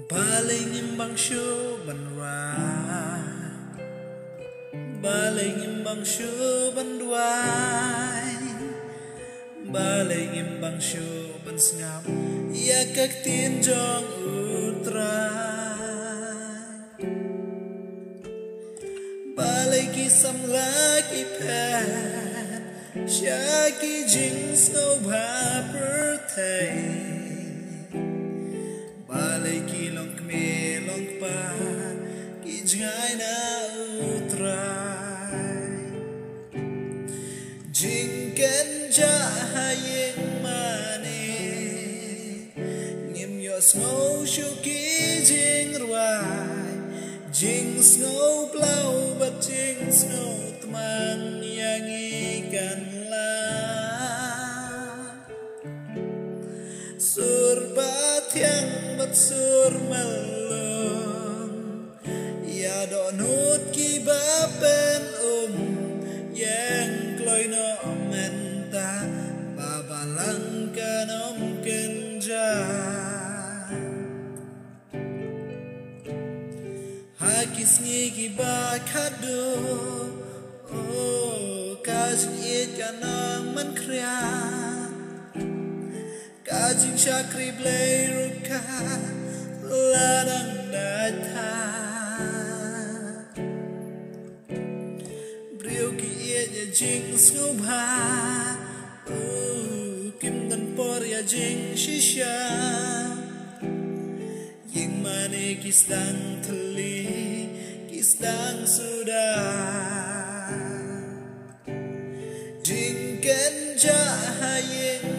Balay ngimbang syu banwa, balay ngimbang syu banduay, balay ngimbang syu bansngap ya kak tinjong utray, balay kisam lagi pen syaki jing snow pertai. Balay kilong kmelong pa kijngay na utray, jingken jahayeng mani ngim yo snow shuki jing ruay, jing snow blau bat jing snow teman yang ikan surbat yang bersur melong ya donut kibapen yang kloy no menta babalang kanom kenja hakis ngigi bakado kajing it kanang menkriat kajing syakri blay ruka ladang data brio ki ya jing snubha kim dan por ya jing shisha ying mane kisdang teli kisdang sudah jingken jahayeng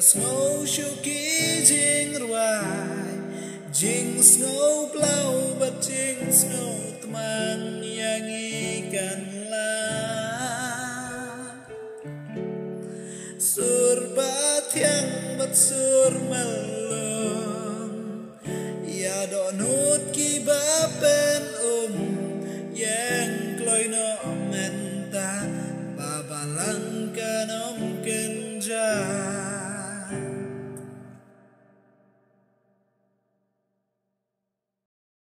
snow shuki jing ruay, jing snow blau bat jing snow teman yang ikan surbat yang bersur mel